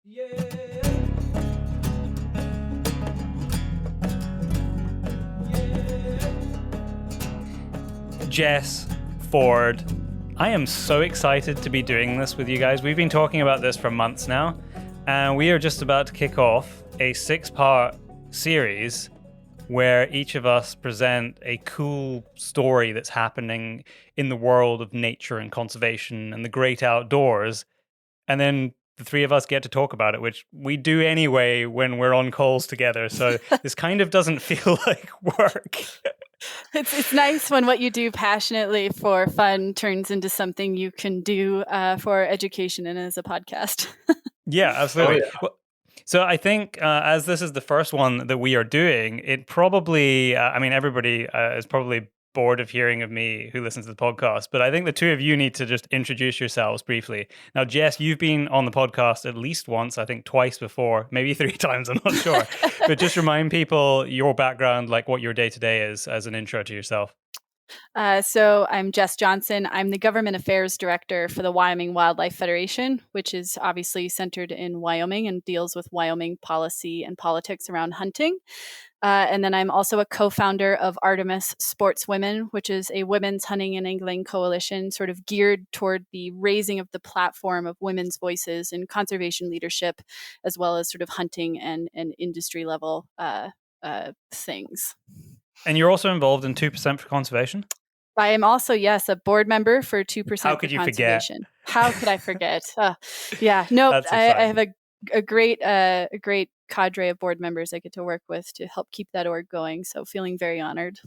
Yeah. Jess, Ford, I am so excited to be doing this with you guys. We've been talking about this for months now, and we are just about to kick off a 6-part series where each of us present a cool story that's happening in the world of nature and conservation and the great outdoors. And then the three of us get to talk about it, which we do anyway when we're on calls together. So this kind of doesn't feel like work. It's nice when what you do passionately for fun turns into something you can do for education and as a podcast. Yeah, absolutely. Well, so I think as this is the first one that we are doing, it probably, everybody is probably bored of hearing of me who listens to the podcast, but I think the two of you need to just introduce yourselves briefly. Now, Jess, you've been on the podcast at least once, I think twice before, maybe 3 times, I'm not sure. But just remind people your background, like what your day-to-day is as an intro to yourself. So I'm Jess Johnson. I'm the Government Affairs Director for the Wyoming Wildlife Federation, which is obviously centered in Wyoming and deals with Wyoming policy and politics around hunting. And then I'm also a co-founder of Artemis Sportswomen, which is a women's hunting and angling coalition sort of geared toward the raising of the platform of women's voices in conservation leadership, as well as sort of hunting and industry level things. And you're also involved in 2% for Conservation? I am also, yes, a board member for 2% How could for you Conservation. forget? How could I forget? Yeah, no, That's I exciting. have a great cadre of board members I get to work with to help keep that org going. So feeling very honored.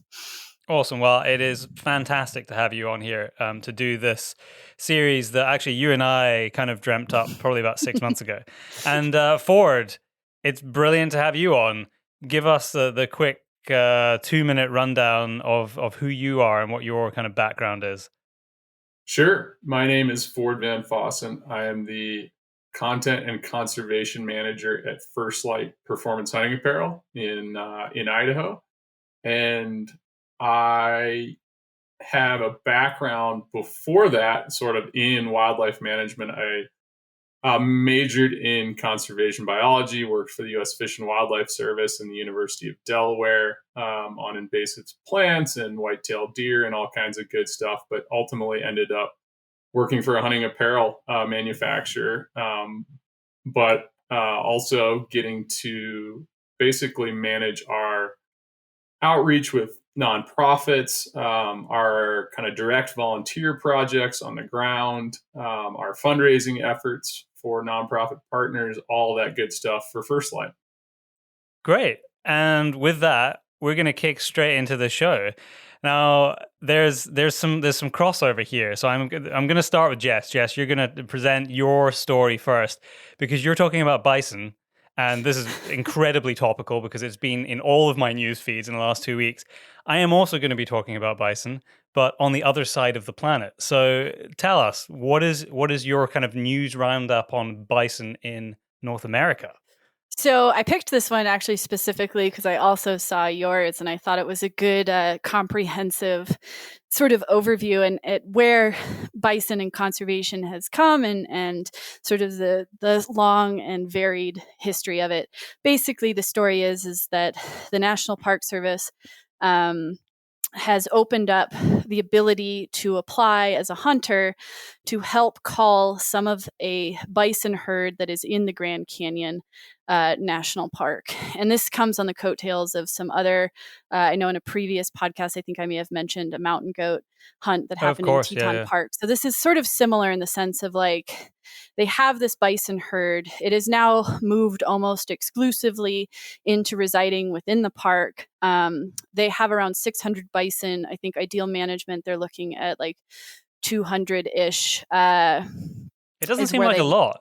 Awesome. Well, it is fantastic to have you on here to do this series that actually you and I kind of dreamt up probably about 6 months ago. And Ford, it's brilliant to have you on. Give us the quick 2-minute rundown of who you are and what your kind of background is. Sure. My name is Ford Van Fossen. I am the content and conservation manager at First Lite Performance Hunting Apparel in Idaho, and I have a background before that, sort of in wildlife management. I majored in conservation biology, worked for the U.S. Fish and Wildlife Service and the University of Delaware on invasive plants and white-tailed deer and all kinds of good stuff, but ultimately ended up working for a hunting apparel manufacturer, but also getting to basically manage our outreach with nonprofits, our kind of direct volunteer projects on the ground, our fundraising efforts for nonprofit partners, all that good stuff for First Lite. Great. And with that, we're going to kick straight into the show. Now, there's some crossover here. So I'm going to start with Jess. Jess, you're going to present your story first because you're talking about bison. And this is incredibly topical because it's been in all of my news feeds in the last 2 weeks. I am also going to be talking about bison, but on the other side of the planet. So tell us, what is your kind of news roundup on bison in North America? So I picked this one actually specifically because I also saw yours and I thought it was a good comprehensive sort of overview and at where bison and conservation has come and sort of the long and varied history of it. Basically, the story is that the National Park Service has opened up the ability to apply as a hunter to help cull some of a bison herd that is in the Grand Canyon National Park. And this comes on the coattails of some other, I know in a previous podcast, I think I may have mentioned a mountain goat hunt that happened in Teton Park. So this is sort of similar in the sense of like, they have this bison herd. It is now moved almost exclusively into residing within the park. They have around 600 bison. I think ideal management, they're looking at like 200-ish. It doesn't seem like a lot.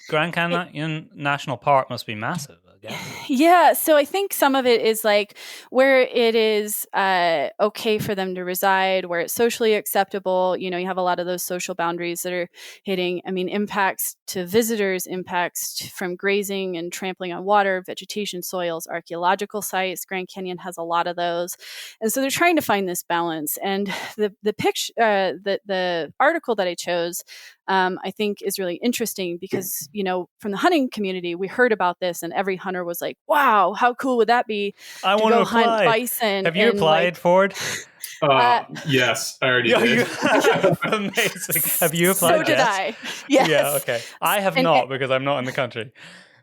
Grand Canyon National Park must be massive, I guess. Yeah, so I think some of it is like where it is okay for them to reside, where it's socially acceptable. You know, you have a lot of those social boundaries that are hitting. I mean, impacts to visitors, impacts from grazing and trampling on water, vegetation, soils, archaeological sites. Grand Canyon has a lot of those, and so they're trying to find this balance. And the picture, the article that I chose I think is really interesting because, from the hunting community, we heard about this and every hunter was like, wow, how cool would that be I to want to go hunt apply. bison? Have you applied, Ford? Yes, I already did. Amazing. Have you applied? So did I. Yes. Yeah, okay. I have not because I'm not in the country.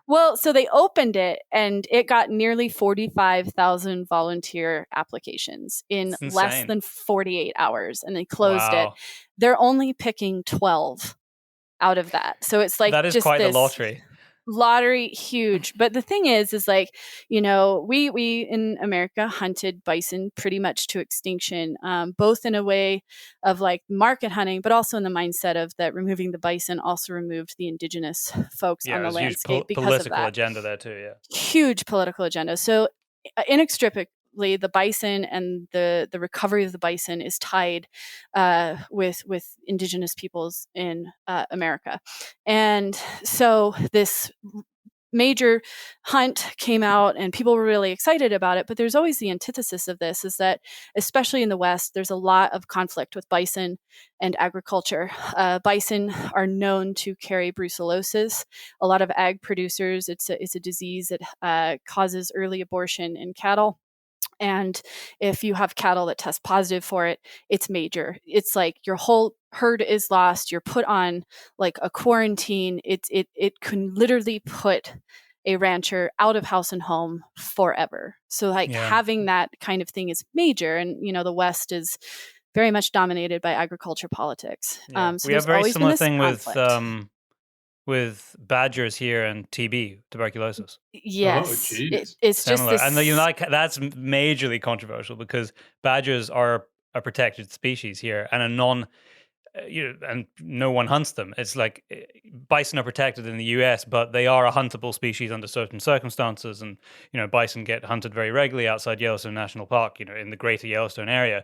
Well, so they opened it and it got nearly 45,000 volunteer applications in less than 48 hours, and they closed it. They're only picking 12 out of that. So it's like that is just quite this the lottery. Lottery, huge. But the thing is like, we in America hunted bison pretty much to extinction, both in a way of like market hunting, but also in the mindset of that removing the bison also removed the indigenous folks on the landscape because of that. Political agenda there too, yeah. Huge political agenda. So inextricably, the bison and the recovery of the bison is tied with indigenous peoples in America. And so this major hunt came out and people were really excited about it, but there's always the antithesis of this, is that especially in the West, there's a lot of conflict with bison and agriculture. Bison are known to carry brucellosis. A lot of ag producers, it's a disease that causes early abortion in cattle. And if you have cattle that test positive for it, it's major. It's like your whole herd is lost. You're put on like a quarantine. It can literally put a rancher out of house and home forever. So like having that kind of thing is major. And the West is very much dominated by agriculture politics. Yeah. So we have a very similar thing with badgers here and TB, tuberculosis. Yes, it's similar. Just this... And that's majorly controversial because badgers are a protected species here and and no one hunts them. It's like bison are protected in the US, but they are a huntable species under certain circumstances. And, bison get hunted very regularly outside Yellowstone National Park, in the greater Yellowstone area.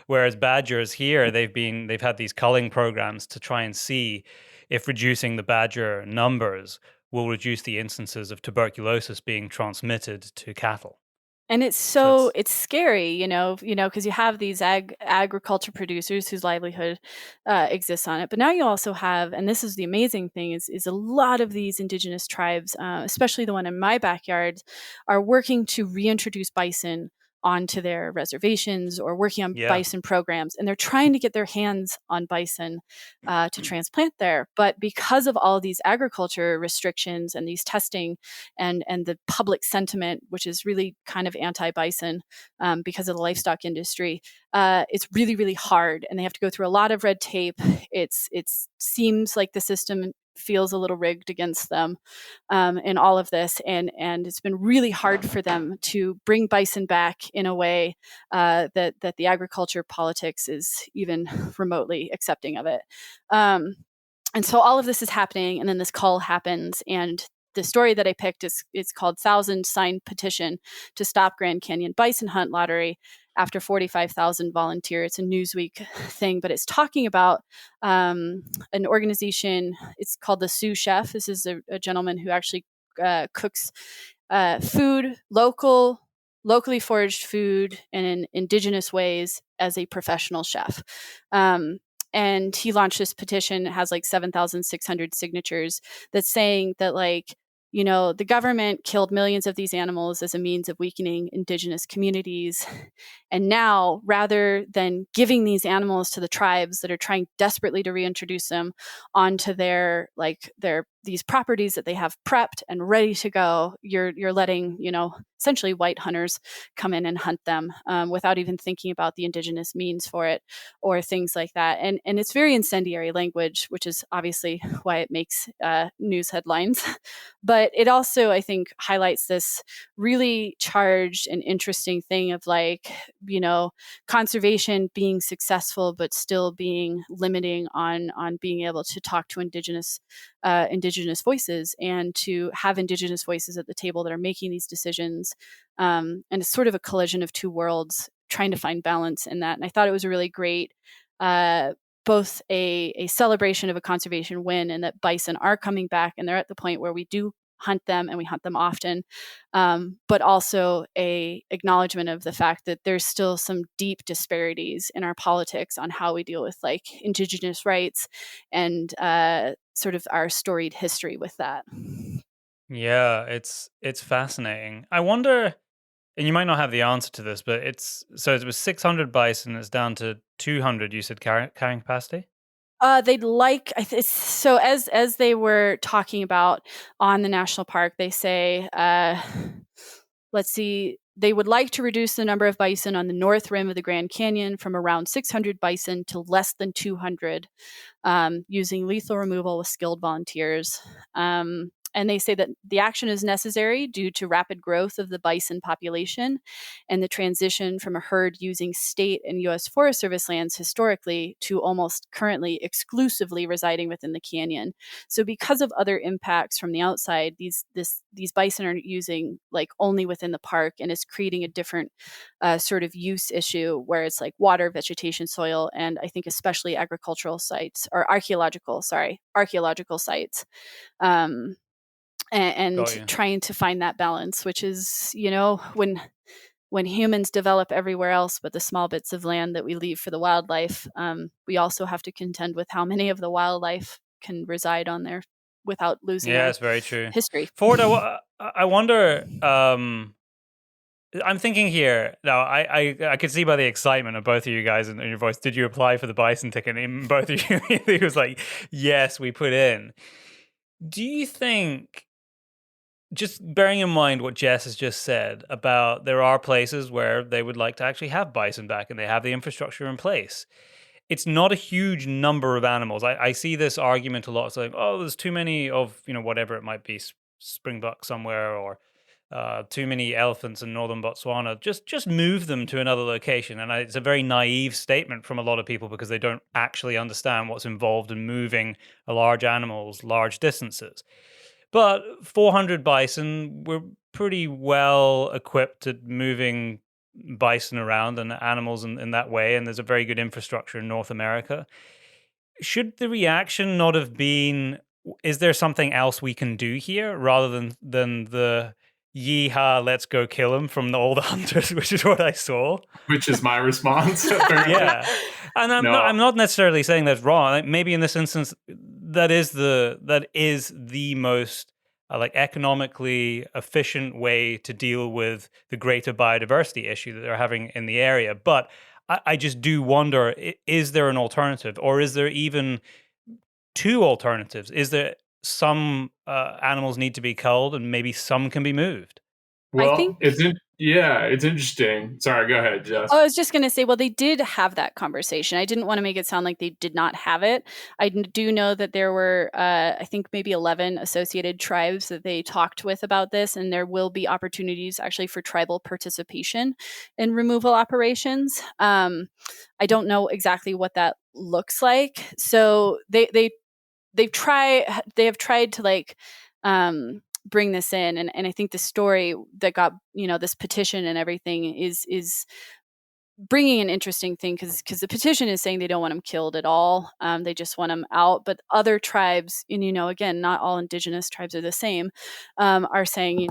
Whereas badgers here, they've had these culling programs to try and see if reducing the badger numbers will reduce the instances of tuberculosis being transmitted to cattle. And it's scary, because you have these agriculture producers whose livelihood exists on it. But now you also have, and this is the amazing thing, is a lot of these indigenous tribes, especially the one in my backyard, are working to reintroduce bison onto their reservations or working on bison programs. And they're trying to get their hands on bison to transplant there. But because of all of these agriculture restrictions and these testing and the public sentiment, which is really kind of anti-bison because of the livestock industry, it's really, really hard. And they have to go through a lot of red tape. It seems like the system feels a little rigged against them in all of this, and it's been really hard for them to bring bison back in a way that the agriculture politics is even remotely accepting of it. And so all of this is happening, and then this call happens, and the story that I picked is called 1,000 Signed Petition to Stop Grand Canyon Bison Hunt Lottery after 45,000 volunteer. It's a Newsweek thing, but it's talking about an organization. It's called the Sioux Chef. This is a gentleman who actually cooks food, locally foraged food in indigenous ways as a professional chef. And he launched this petition. It has like 7,600 signatures that's saying that the government killed millions of these animals as a means of weakening indigenous communities. And now, rather than giving these animals to the tribes that are trying desperately to reintroduce them onto their these properties that they have prepped and ready to go, you're letting, essentially white hunters come in and hunt them without even thinking about the indigenous means for it or things like that. And it's very incendiary language, which is obviously why it makes news headlines. But it also, I think, highlights this really charged and interesting thing of conservation being successful, but still being limiting on being able to talk to indigenous voices and to have indigenous voices at the table that are making these decisions. And it's sort of a collision of two worlds, trying to find balance in that. And I thought it was a really great, both a celebration of a conservation win, and that bison are coming back and they're at the point where we do hunt them, and we hunt them often, but also a acknowledgement of the fact that there's still some deep disparities in our politics on how we deal with like Indigenous rights and sort of our storied history with that. Yeah, it's fascinating. I wonder, and you might not have the answer to this, but it was 600 bison. It's down to 200. You said carrying capacity. They'd like so as they were talking about on the national park, they say, let's see, they would like to reduce the number of bison on the north rim of the Grand Canyon from around 600 bison to less than 200, using lethal removal with skilled volunteers. And they say that the action is necessary due to rapid growth of the bison population and the transition from a herd using state and U.S. Forest Service lands historically to almost currently exclusively residing within the canyon. So because of other impacts from the outside, these bison are using like only within the park, and it's creating a different sort of use issue where it's like water, vegetation, soil, and I think especially agricultural sites or archaeological sites. And trying to find that balance, which is, when humans develop everywhere else but the small bits of land that we leave for the wildlife, we also have to contend with how many of the wildlife can reside on there without losing it's very true. History. Ford, I wonder, I'm thinking here now. I could see by the excitement of both of you guys and your voice. Did you apply for the bison ticket? And both of you, it was like, yes, we put in. Do you think, just bearing in mind what Jess has just said about there are places where they would like to actually have bison back and they have the infrastructure in place, it's not a huge number of animals. I see this argument a lot. It's like, oh, there's too many of, whatever it might be, springbuck somewhere, or too many elephants in northern Botswana. Just move them to another location. And it's a very naive statement from a lot of people because they don't actually understand what's involved in moving large animals large distances. But 400 bison, we're pretty well equipped at moving bison around and animals in that way. And there's a very good infrastructure in North America. Should the reaction not have been, is there something else we can do here, rather than the yeehaw, let's go kill him from all the hunters, which is what I saw. Which is my response. Yeah. And I'm not necessarily saying that's wrong. Maybe in this instance, that is the most economically efficient way to deal with the greater biodiversity issue that they're having in the area. But I just do wonder, is there an alternative, or is there even two alternatives? Is there some animals need to be culled and maybe some can be moved? Well, it's interesting. Sorry, go ahead, Jess. I was just going to say, well, they did have that conversation. I didn't want to make it sound like they did not have it. I do know that there were, I think, maybe 11 associated tribes that they talked with about this, and there will be opportunities actually for tribal participation in removal operations. I don't know exactly what that looks like. So they have tried to bring this in, and I think the story that got this petition and everything is bringing an interesting thing, because the petition is saying they don't want them killed at all. They just want them out. But other tribes, and again, not all Indigenous tribes are the same, are saying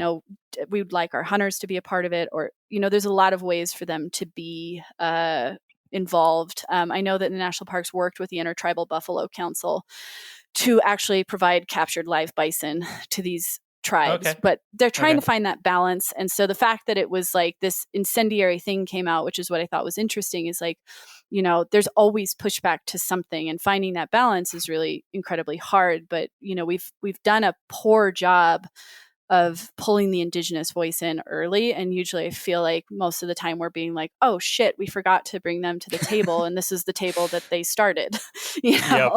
we would like our hunters to be a part of it, or there's a lot of ways for them to be involved. I know that the national parks worked with the Intertribal Buffalo Council to actually provide captured live bison to these tribes, but they're trying to find that balance. And so the fact that it was like this incendiary thing came out, which is what I thought was interesting, is there's always pushback to something, and finding that balance is really incredibly hard. But we've done a poor job of pulling the Indigenous voice in early, and usually I feel like most of the time we're being like, oh shit, we forgot to bring them to the table, and this is the table that they started. Yep.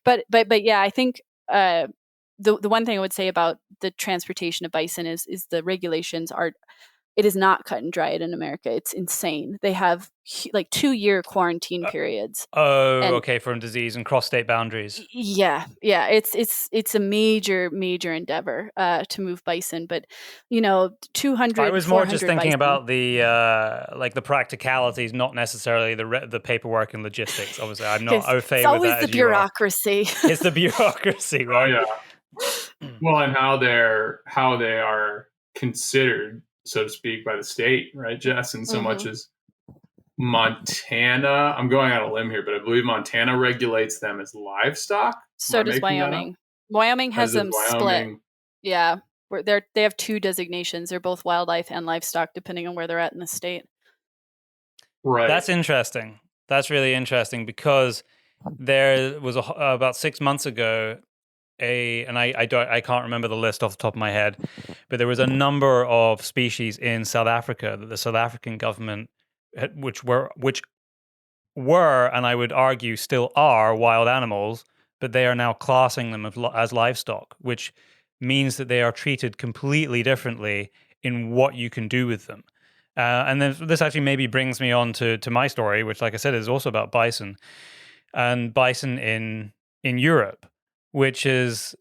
But yeah, I think the one thing I would say about the transportation of bison is the regulations it is not cut and dried in America. It's insane. They have 2-year quarantine periods. From disease and cross state boundaries. Yeah. It's a major endeavor to move bison, but 200. I was more just thinking about the the practicalities, not necessarily the paperwork and logistics. Obviously, I'm not au fait with that. It's always the bureaucracy. It's the bureaucracy, right? Oh, yeah. Well, and how they are considered, so to speak, by the state, right, Jess? And so much Hmm. as Montana, I'm going out on a limb here, but I believe Montana regulates them as livestock. Am So I does making that up? Wyoming. Wyoming has As does them split. Wyoming. Yeah, where they have two designations. They're both wildlife and livestock, depending on where they're at in the state. Right. That's interesting. That's really interesting because there was about 6 months ago and I can't remember the list off the top of my head, but there was a number of species in South Africa that the South African government which were, and I would argue still are, wild animals, but they are now classing them as livestock, which means that they are treated completely differently in what you can do with them. And then this actually maybe brings me on to my story, which, like I said, is also about bison and bison in Europe, which is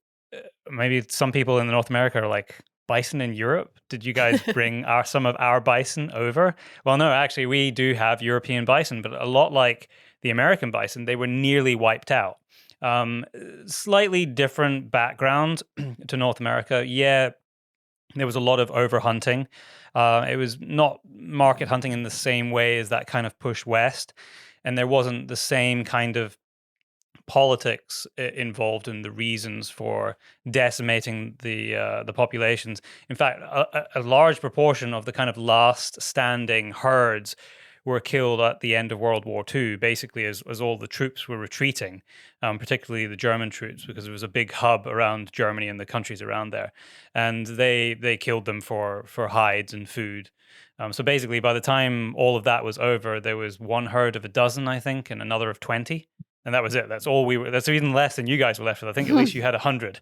maybe some people in North America are like, bison in Europe? Did you guys bring some of our bison over? Well, no, actually, we do have European bison, but a lot like the American bison, they were nearly wiped out. Um, Slightly different background to North America. Yeah, there was a lot of overhunting. It was not market hunting in the same way as that kind of push west, and there wasn't the same kind of politics involved in the reasons for decimating the populations. In fact, a large proportion of the kind of last standing herds were killed at the end of World War II, basically as all the troops were retreating, particularly the German troops, because it was a big hub around Germany and the countries around there, and they killed them for hides and food. So basically, by the time all of that was over, there was one herd of a dozen, I think, and another of 20, and that was it. That's all we were. That's even less than you guys were left with. I think at least you had 100.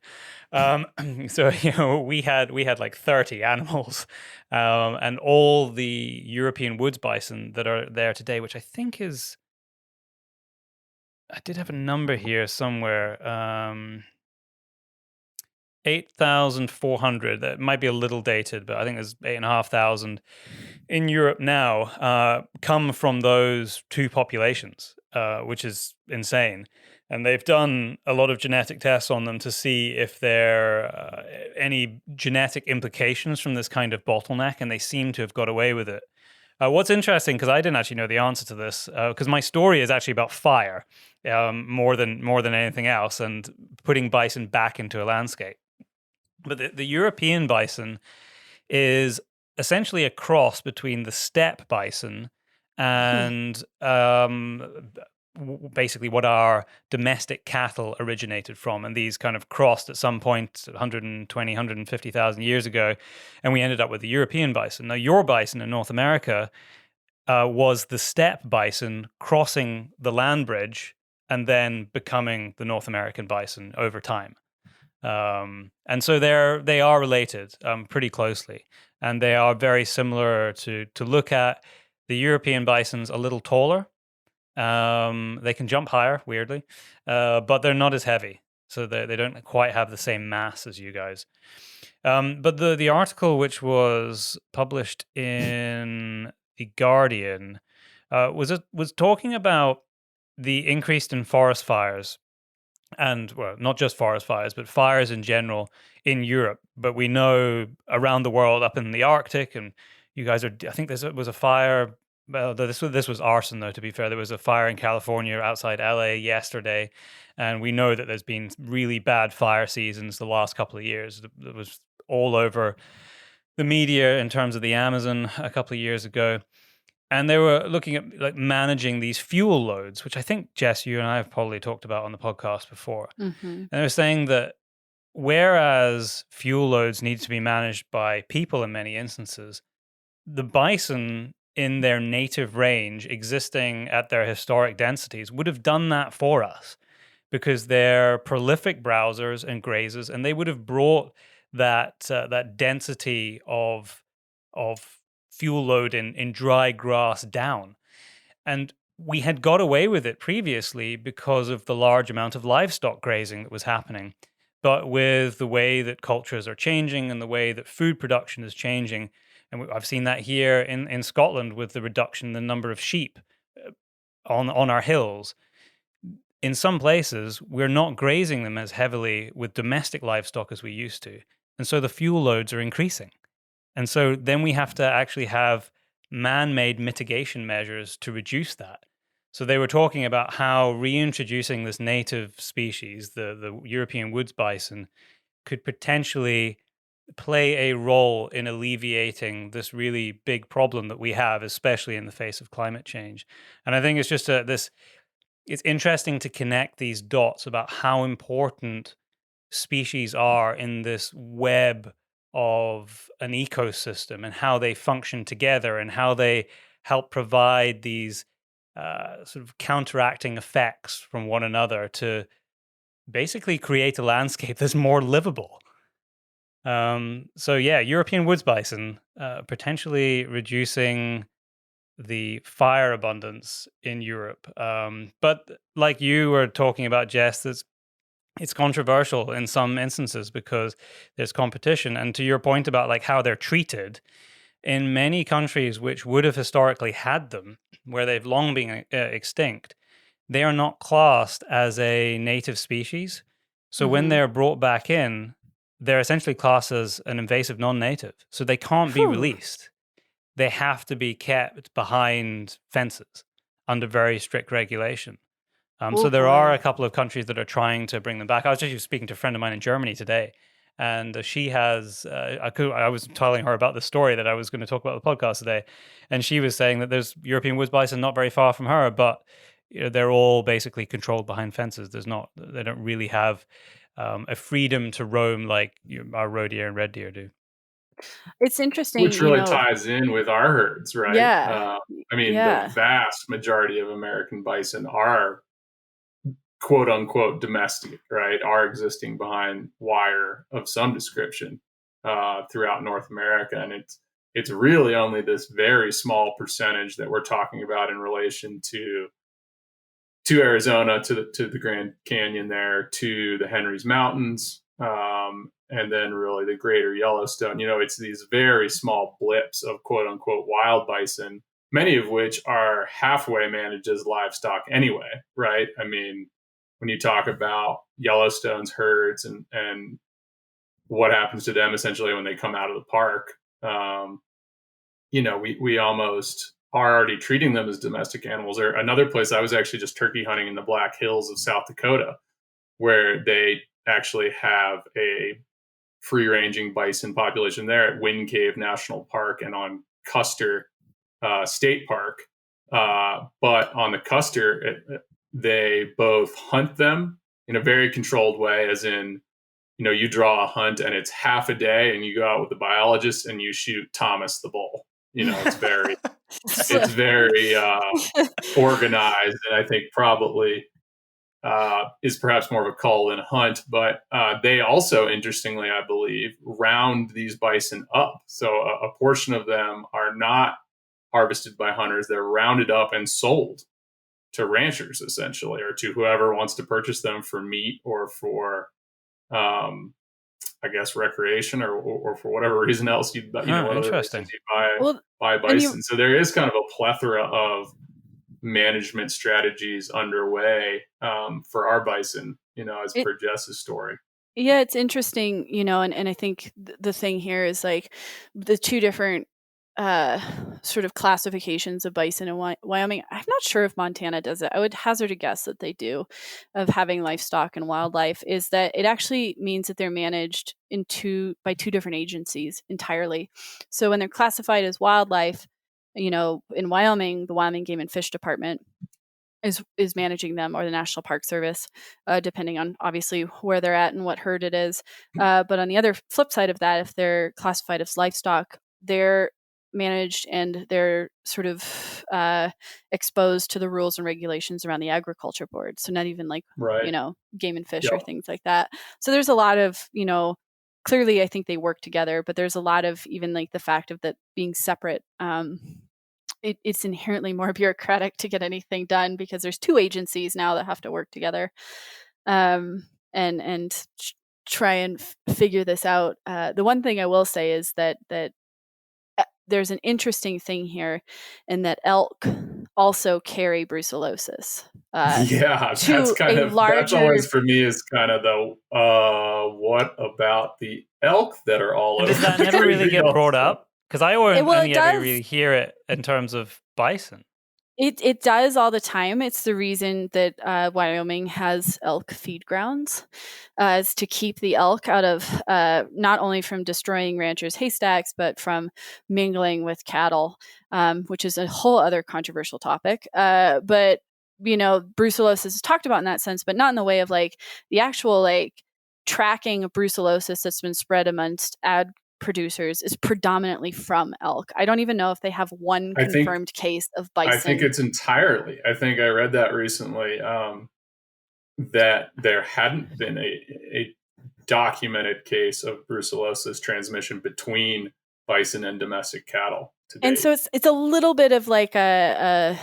Um, so we had like 30 animals, and all the European woods bison that are there today, which I think is, I did have a number here somewhere. 8,400. That might be a little dated, but I think there's 8,500 in Europe now, come from those two populations, which is insane. And they've done a lot of genetic tests on them to see if there are any genetic implications from this kind of bottleneck, and they seem to have got away with it. What's interesting, because I didn't actually know the answer to this, because my story is actually about fire, more than anything else, and putting bison back into a landscape. But the European bison is essentially a cross between the steppe bison and basically what our domestic cattle originated from. And these kind of crossed at some point 120, 150,000 years ago. And we ended up with the European bison. Now, your bison in North America was the steppe bison crossing the land bridge and then becoming the North American bison over time. And so they are related pretty closely, and they are very similar to look at. The European bison's a little taller. They can jump higher, weirdly, but they're not as heavy, so they don't quite have the same mass as you guys. But the article, which was published in the Guardian, was talking about the increase in forest fires, and well, not just forest fires, but fires in general in Europe. But we know around the world, up in the Arctic, and you guys are. I think was a fire. Well, this was arson, though. To be fair, there was a fire in California outside LA yesterday, and we know that there's been really bad fire seasons the last couple of years. It was all over the media in terms of the Amazon a couple of years ago. And they were looking at like managing these fuel loads, which I think, Jess, you and I have probably talked about on the podcast before. Hmm. And they're saying that whereas fuel loads need to be managed by people in many instances, the bison in their native range, existing at their historic densities, would have done that for us because they're prolific browsers and grazers, and they would have brought that density of fuel load in dry grass down. And we had got away with it previously because of the large amount of livestock grazing that was happening. But with the way that cultures are changing and the way that food production is changing, and I've seen that here in Scotland with the reduction in the number of sheep on our hills, in some places, we're not grazing them as heavily with domestic livestock as we used to. And so the fuel loads are increasing. And so then we have to actually have man-made mitigation measures to reduce that. So they were talking about how reintroducing this native species, the European woods bison, could potentially play a role in alleviating this really big problem that we have, especially in the face of climate change. And I think it's just it's interesting to connect these dots about how important species are in this web of an ecosystem and how they function together and how they help provide these sort of counteracting effects from one another to basically create a landscape that's more livable. So yeah, European woods bison potentially reducing the fire abundance in Europe. But like you were talking about, Jess, it's controversial in some instances because there's competition. And to your point about like how they're treated, in many countries which would have historically had them, where they've long been extinct, they are not classed as a native species. So when they're brought back in, they're essentially classed as an invasive non-native. So they can't be released. They have to be kept behind fences under very strict regulation. So there are a couple of countries that are trying to bring them back. I was actually speaking to a friend of mine in Germany today, and she has. I was telling her about the story that I was going to talk about on the podcast today, and she was saying that there's European woods bison not very far from her, but they're all basically controlled behind fences. They don't really have a freedom to roam like our roe deer and red deer do. It's interesting, which really ties in with our herds, right? Yeah. I mean, the vast majority of American bison are quote unquote domestic, right? Are existing behind wire of some description throughout North America. And it's really only this very small percentage that we're talking about in relation to Arizona, to the Grand Canyon there, to the Henry's Mountains, and then really the greater Yellowstone. It's these very small blips of quote unquote wild bison, many of which are halfway managed as livestock anyway, right? I mean, when you talk about Yellowstone's herds and what happens to them essentially when they come out of the park, we almost are already treating them as domestic animals. Or another place, I was actually just turkey hunting in the Black Hills of South Dakota, where they actually have a free-ranging bison population there at Wind Cave National Park and on Custer State Park. But on the Custer, they both hunt them in a very controlled way, as in, you draw a hunt and it's half a day and you go out with the biologist and you shoot Thomas the bull. It's very it's very organized, and I think probably is perhaps more of a cull than a hunt. But they also, interestingly, I believe, round these bison up. So a portion of them are not harvested by hunters. They're rounded up and sold to ranchers, essentially, or to whoever wants to purchase them for meat or for I guess recreation or for whatever reason else you what other reasons you buy bison. So there is kind of a plethora of management strategies underway for our bison, as per Jess's story. Yeah, it's interesting, and I think the thing here is like the two different sort of classifications of bison in Wyoming. I'm not sure if Montana does it. I would hazard a guess that they do, of having livestock and wildlife, is that it actually means that they're managed by two different agencies entirely. So when they're classified as wildlife, in Wyoming, the Wyoming Game and Fish Department is managing them, or the National Park Service, depending on obviously where they're at and what herd it is. But on the other flip side of that, if they're classified as livestock, they're managed and they're sort of exposed to the rules and regulations around the agriculture board. So not even like, game and fish or things like that. So there's a lot of, clearly I think they work together, but there's a lot of even like the fact of that being separate. It's inherently more bureaucratic to get anything done because there's two agencies now that have to work together and try and figure this out. The one thing I will say is that there's an interesting thing here in that elk also carry brucellosis. Yeah, To a that's larger, always for me is kind of the what about the elk that are all And over does that the never really crazy get elk brought stuff? up? Because I won't well, only it ever does. really hear it in terms of bison. It does all the time. It's the reason that Wyoming has elk feed grounds, is to keep the elk out of not only from destroying ranchers' haystacks, but from mingling with cattle, which is a whole other controversial topic. But brucellosis is talked about in that sense, but not in the way of like the actual like tracking of brucellosis that's been spread amongst ag producers is predominantly from elk. I don't even know if they have one I think confirmed case of I think bison. it's entirely. I think I read that recently, that there hadn't been a documented case of brucellosis transmission between bison and domestic cattle to And date. so it's a little bit of like a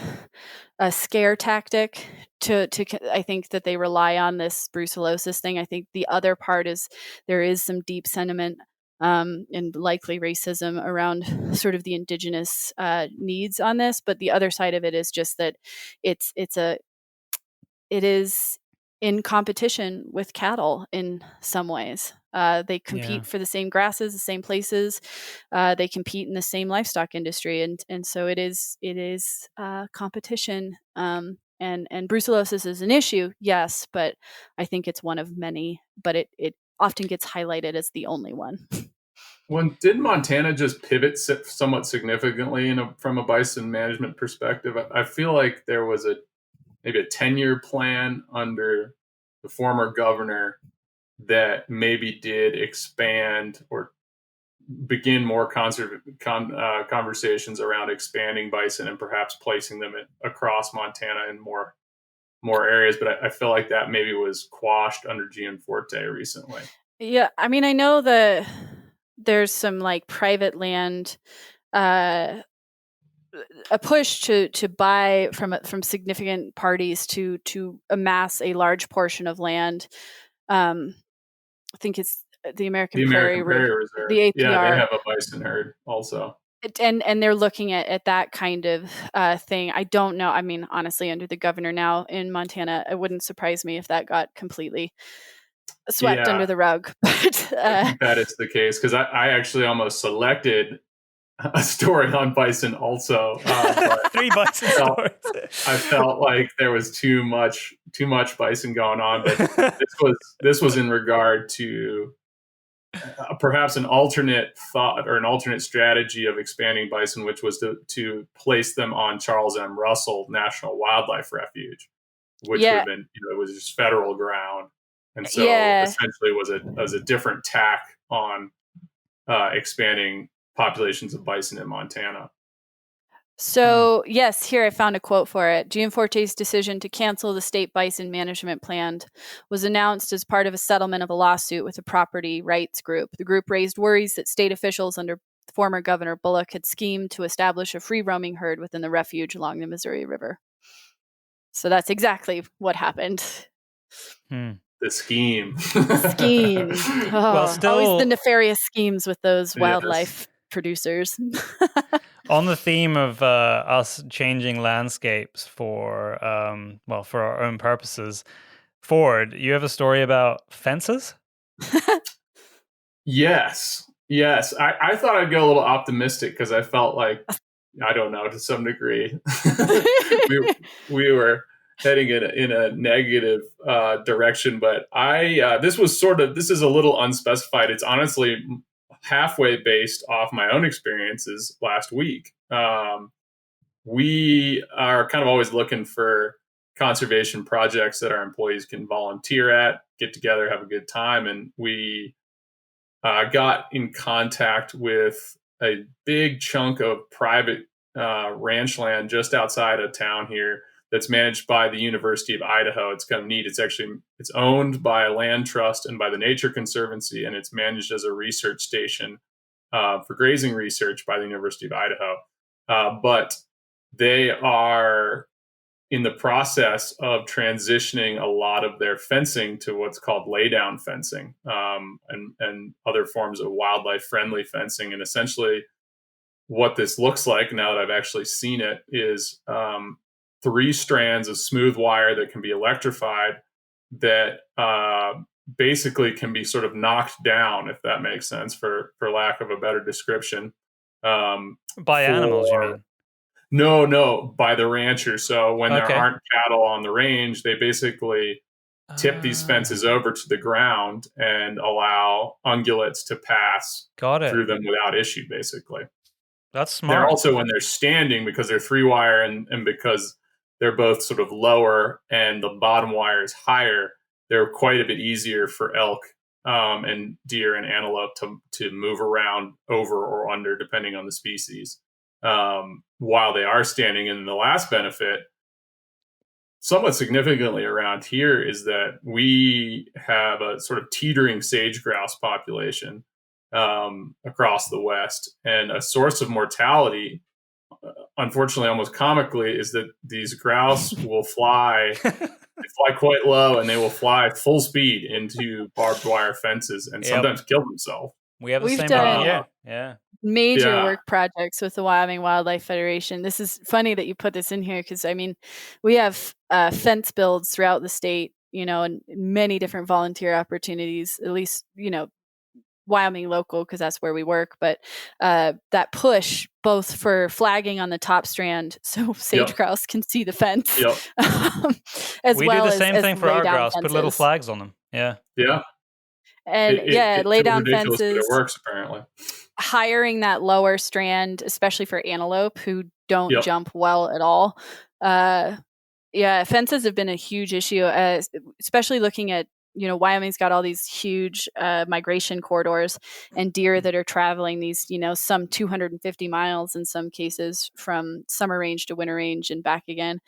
scare tactic to I think that they rely on this brucellosis thing. I think the other part is there is some deep sentiment and likely racism around sort of the indigenous needs on this. But the other side of it is just that it is in competition with cattle in some ways. They compete for the same grasses, the same places. They compete in the same livestock industry, and so it is competition. And brucellosis is an issue, yes, but I think it's one of many. But it often gets highlighted as the only one. When did Montana just pivot somewhat significantly from a bison management perspective? I feel like there was maybe a 10-year plan under the former governor that maybe did expand or begin more conversations around expanding bison and perhaps placing them across Montana in more areas. But I feel like that maybe was quashed under Gianforte recently. Yeah, I mean, I know there's some like private land, a push to buy from significant parties to amass a large portion of land. I think it's the American Prairie Reserve. the Yeah, they APR. have a bison herd also. And they're looking at that kind of thing. I don't know. I mean, honestly, under the governor now in Montana, it wouldn't surprise me if that got completely swept under the rug. But I think that is the case, because I actually almost selected a story on bison also. But 3 bison stories. I felt like there was too much bison going on, but this was in regard to perhaps an alternate thought or an alternate strategy of expanding bison, which was to place them on Charles M. Russell National Wildlife Refuge, which would have been, it was just federal ground. And so essentially was a different tack on expanding populations of bison in Montana. So, yes, here I found a quote for it. Gianforte's decision to cancel the state bison management plan was announced as part of a settlement of a lawsuit with a property rights group. The group raised worries that state officials under former Governor Bullock had schemed to establish a free-roaming herd within the refuge along the Missouri River. So that's exactly what happened. The scheme. Scheme. Well, still, always the nefarious schemes with those wildlife producers. On the theme of us changing landscapes for our own purposes, Ford, you have a story about fences? Yes. I thought I'd go a little optimistic because I felt like, I don't know, to some degree, we were heading in a negative direction. But this is a little unspecified. It's honestly halfway based off my own experiences last week. We are kind of always looking for conservation projects that our employees can volunteer at, get together, have a good time. And we got in contact with a big chunk of private ranch land just outside of town here that's managed by the University of Idaho. It's kind of neat. It's owned by a land trust and by the Nature Conservancy, and it's managed as a research station for grazing research by the University of Idaho. But they are in the process of transitioning a lot of their fencing to what's called laydown fencing, and other forms of wildlife friendly fencing. And essentially what this looks like now that I've actually seen it is 3 strands of smooth wire that can be electrified that basically can be sort of knocked down, if that makes sense, for lack of a better description. By animals, you mean? No, by the rancher. So when there Okay. aren't cattle on the range, they basically tip these fences over to the ground and allow ungulates to pass Got it. through them without issue, basically. That's smart. They're also, when they're standing, because they're 3-wire and because they're both sort of lower and the bottom wire is higher, they're quite a bit easier for elk and deer and antelope to move around over or under, depending on the species, while they are standing. And the last benefit, somewhat significantly around here, is that we have a sort of teetering sage grouse population across the West. And a source of mortality, unfortunately, almost comically, is that these grouse will fly, they fly quite low, and they will fly full speed into barbed wire fences and sometimes kill themselves. We have the We've same done- problem here. Yeah. Major Yeah. work projects with the Wyoming Wildlife Federation. This is funny that you put this in here because, I mean, we have fence builds throughout the state, and many different volunteer opportunities, at least, Wyoming local, because that's where we work. But that push both for flagging on the top strand so sage grouse can see the fence, as we well do the as same thing for our grouse, fences. put little flags on them. Yeah. Yeah. And lay down ridiculous, fences. but it works, apparently. Hiring that lower strand, especially for antelope who don't jump well at all. Fences have been a huge issue, especially looking at, Wyoming's got all these huge migration corridors and deer that are traveling these, some 250 miles in some cases from summer range to winter range and back again.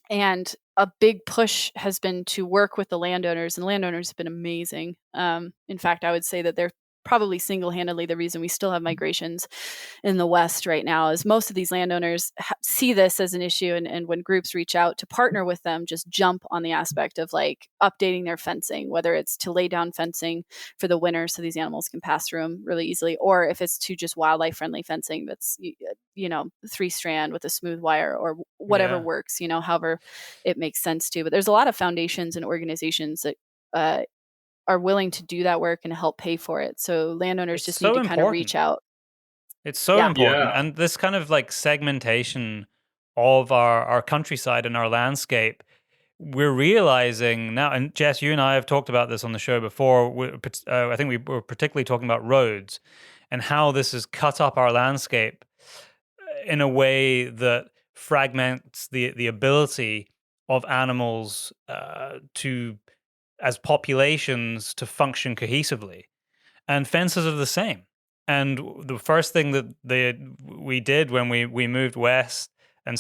And a big push has been to work with the landowners, and landowners have been amazing. In fact, I would say that they're probably single-handedly the reason we still have migrations in the West right now, is most of these landowners see this as an issue, and when groups reach out to partner with them, just jump on the aspect of like updating their fencing, whether it's to lay down fencing for the winter so these animals can pass through them really easily, or if it's to just wildlife friendly fencing that's 3-strand with a smooth wire or whatever works, however it makes sense to. But there's a lot of foundations and organizations that are willing to do that work and help pay for it. So landowners just need to kind of reach out. It's so important. And this kind of like segmentation of our countryside and our landscape, we're realizing now, and Jess, you and I have talked about this on the show before. I think we were particularly talking about roads and how this has cut up our landscape in a way that fragments the ability of animals as populations to function cohesively. And fences are the same. And the first thing that we did when we moved west and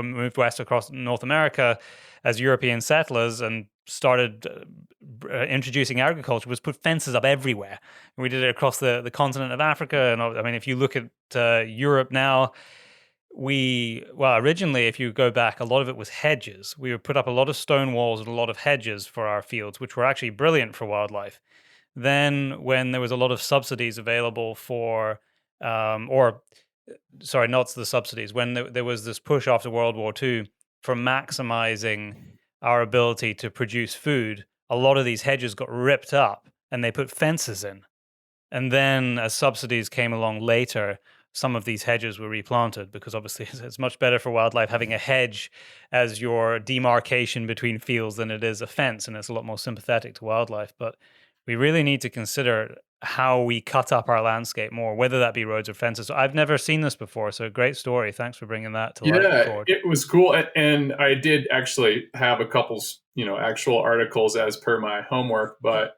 moved west across North America as European settlers and started introducing agriculture was put fences up everywhere. And we did it across the continent of Africa. And I mean, if you look at Europe now, originally, if you go back, a lot of it was hedges. We would put up a lot of stone walls and a lot of hedges for our fields, which were actually brilliant for wildlife. Then when there was a lot of subsidies available for, not the subsidies, when there was this push after World War II for maximizing our ability to produce food, a lot of these hedges got ripped up and they put fences in. And then as subsidies came along later, some of these hedges were replanted because obviously it's much better for wildlife having a hedge as your demarcation between fields than it is a fence, and it's a lot more sympathetic to wildlife. But we really need to consider how we cut up our landscape more, whether that be roads or fences. So I've never seen this before, so great story. Thanks for bringing that to life, Ford. It was cool. And I did actually have a couple, actual articles as per my homework, but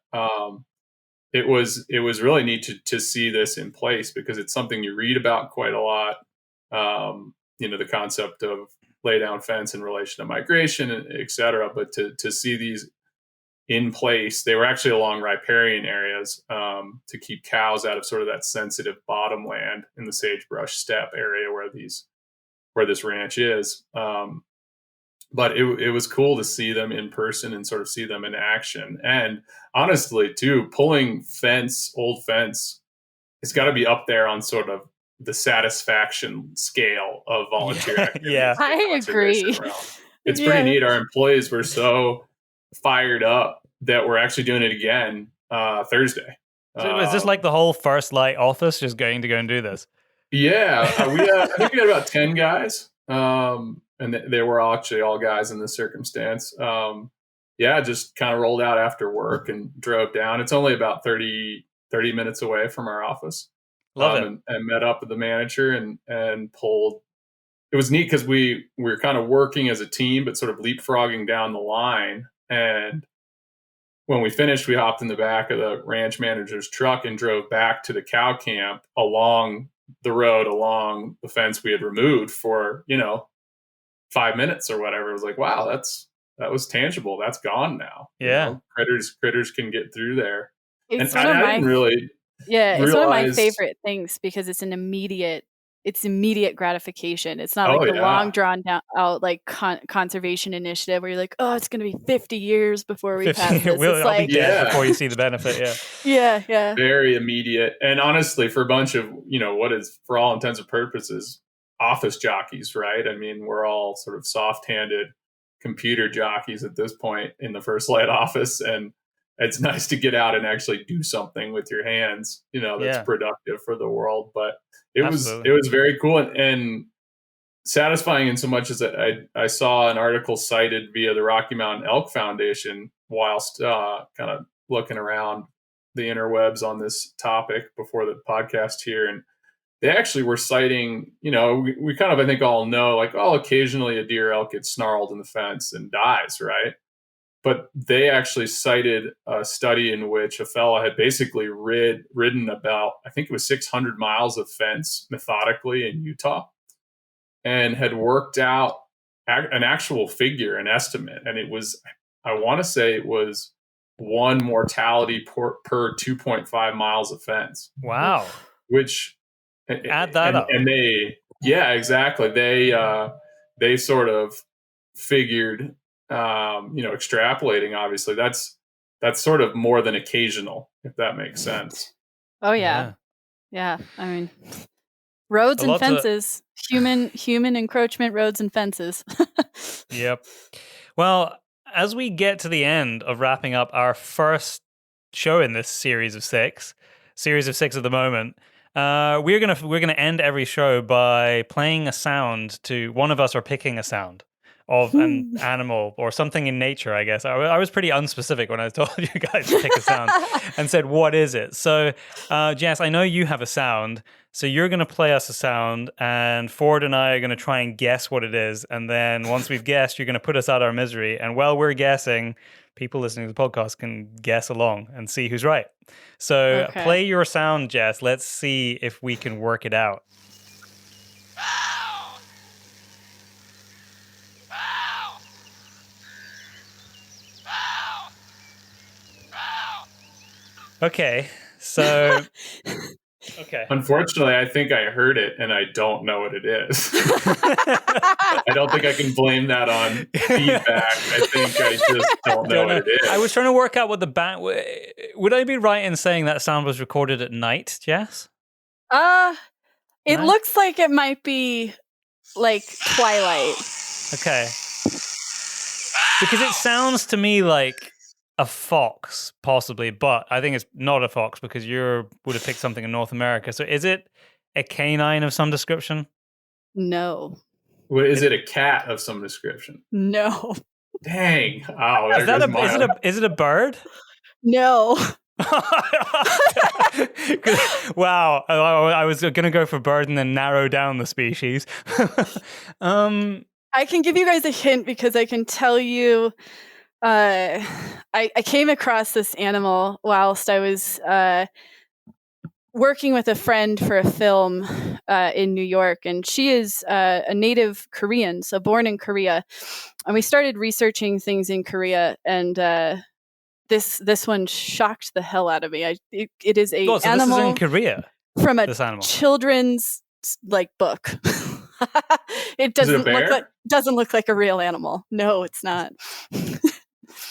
it was really neat to see this in place because it's something you read about quite a lot. The concept of lay down fence in relation to migration, et cetera. But to see these in place, they were actually along riparian areas to keep cows out of sort of that sensitive bottomland in the sagebrush steppe area where this ranch is. But it was cool to see them in person and sort of see them in action. And honestly, too, pulling old fence it's got to be up there on sort of the satisfaction scale of volunteer activity. Yeah. I agree. It's pretty neat. Our employees were so fired up that we're actually doing it again Thursday. So is this like the whole First Lite office just going to go and do this? Yeah, I think we had about 10 guys, and they were actually all guys in this circumstance. Just kind of rolled out after work and drove down. It's only about 30 minutes away from our office. Love it. And met up with the manager and pulled. It was neat because we were kind of working as a team, but sort of leapfrogging down the line. And when we finished, we hopped in the back of the ranch manager's truck and drove back to the cow camp along the road, along the fence we had removed for, 5 minutes or whatever. It was like, wow, that was tangible. That's gone now. Yeah. Critters can get through there. It's and I didn't really it's one of my favorite things because it's immediate gratification. It's not like the long drawn out like conservation initiative where you're like, oh, it's going to be 50 years before we pass this. I'll be dead before you see the benefit. Yeah. Very immediate. And honestly, for a bunch of, what is for all intents and purposes, office jockeys, right? I mean, we're all sort of soft-handed computer jockeys at this point in the First Lite office. And it's nice to get out and actually do something with your hands, that's productive for the world. But it was very cool and satisfying in so much as I saw an article cited via the Rocky Mountain Elk Foundation whilst kind of looking around the interwebs on this topic before the podcast here. And they actually were citing, we kind of, I think all know, like, oh, occasionally a deer elk gets snarled in the fence and dies, right? But they actually cited a study in which a fella had basically ridden about, I think it was 600 miles of fence methodically in Utah and had worked out an actual figure, an estimate. And it was, I want to say it was one mortality per 2.5 miles of fence. Wow. Which add that up. And exactly. They sort of figured, extrapolating, obviously that's sort of more than occasional, if that makes sense. Oh yeah. I mean, roads and fences, human encroachment, roads and fences. Yep. Well, as we get to the end of wrapping up our first show in this series of six at the moment, we're gonna end every show by playing a sound to one of us, or picking a sound of an animal or something in nature, I guess. I was pretty unspecific when I told you guys to pick a sound and said, what is it? So, Jess, I know you have a sound, so you're going to play us a sound, and Ford and I are going to try and guess what it is. And then once we've guessed, you're going to put us out of our misery. And while we're guessing, people listening to the podcast can guess along and see who's right. So play your sound, Jess. Let's see if we can work it out. Okay, so... Okay. Unfortunately, I think I heard it, and I don't know what it is. I don't think I can blame that on feedback. I think I just don't know what it is. I was trying to work out what the would I be right in saying that sound was recorded at night, Jess? It looks like it might be like twilight. Okay. Because it sounds to me like a fox, possibly, but I think it's not a fox because you would have picked something in North America. So is it a canine of some description? No. Well, is it a cat of some description? No. Dang. Oh, is it a bird? No. Wow. I was going to go for bird and then narrow down the species. I can give you guys a hint because I can tell you I came across this animal whilst I was working with a friend for a film in New York, and she is a native Korean, so born in Korea. And we started researching things in Korea, and this one shocked the hell out of me. It is a animal. This is in Korea from a children's book. It doesn't look like a real animal. No, it's not.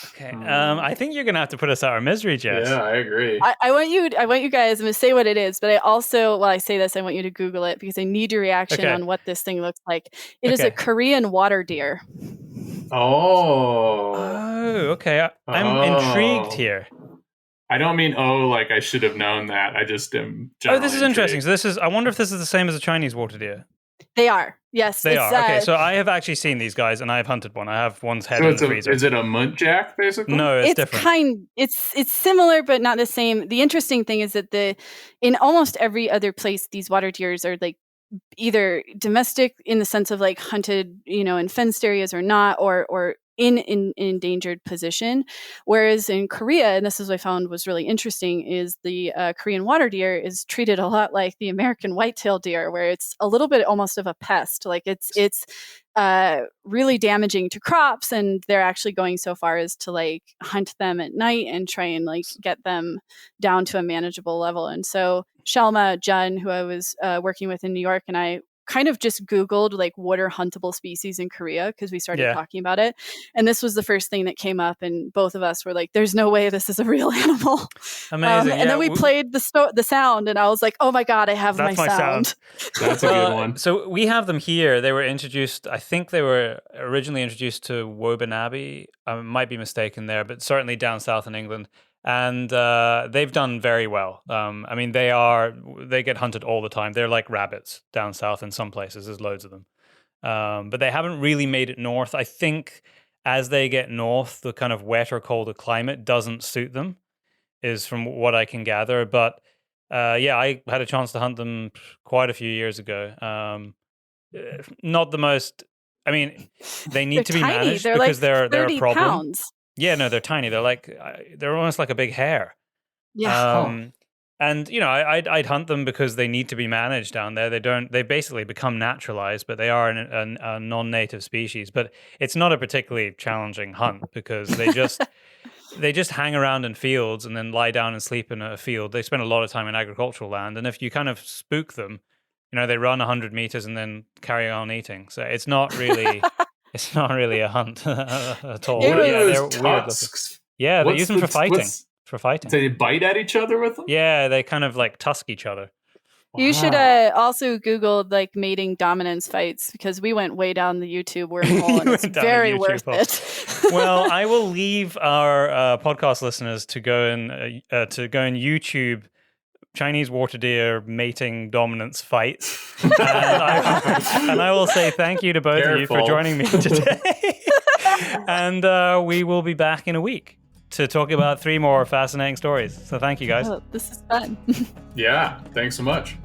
Okay. I think you're gonna have to put us out of our misery, Jess. Yeah, I agree. I want you guys, I'm going to say what it is, but I also, while I say this, I want you to Google it because I need your reaction on what this thing looks like. It is a Korean water deer. Oh, okay. I'm intrigued here. I don't mean like I should have known that. I just am. This is interesting. So I wonder if this is the same as a Chinese water deer. They are. Yes, they are. Okay, so I have actually seen these guys, and I have hunted one. I have one's head in the freezer. Is it a muntjac, basically? No, it's different. It's similar, but not the same. The interesting thing is that in almost every other place, these water deers are like either domestic in the sense of like hunted, in fenced areas or not, or in endangered position. Whereas in Korea, and this is what I found was really interesting, is the Korean water deer is treated a lot like the American white-tailed deer, where it's a little bit almost of a pest. Like it's really damaging to crops, and they're actually going so far as to like hunt them at night and try and like get them down to a manageable level. And so Shalma Jun, who I was working with in New York, and I kind of just Googled like what are huntable species in Korea because we started talking about it. And this was the first thing that came up. And both of us were like, there's no way this is a real animal. Amazing. And then we played the sound and I was like, oh my God, I have my sound. That's a good one. So we have them here. They were introduced, I think they were originally introduced to Woburn Abbey. I might be mistaken there, but certainly down south in England. And they've done very well. I mean, they get hunted all the time. They're like rabbits down south in some places. There's loads of them. But they haven't really made it north. I think as they get north, the kind of wetter, colder climate doesn't suit them, is from what I can gather. But I had a chance to hunt them quite a few years ago. Not the most, I mean, they need to be tiny. managed they're because like they're a problem. Pounds. Yeah, no, they're tiny. They're almost like a big hare. Yeah. And I'd hunt them because they need to be managed down there. They basically become naturalized, but they are a non-native species. But it's not a particularly challenging hunt because they just hang around in fields and then lie down and sleep in a field. They spend a lot of time in agricultural land, and if you kind of spook them, they run 100 meters and then carry on eating. So it's not really. It's not really a hunt at all. What are they're those tusks? Yeah, they use them for fighting. Do they bite at each other with them? Yeah, they kind of like tusk each other. You should also Google like mating dominance fights because we went way down the YouTube wormhole and it's very worth it. Well, I will leave our podcast listeners to go and YouTube Chinese water deer mating dominance fights. And I will say thank you to both of you for joining me today. And we will be back in a week to talk about 3 more fascinating stories. So thank you, guys. Oh, this is fun. Yeah, thanks so much.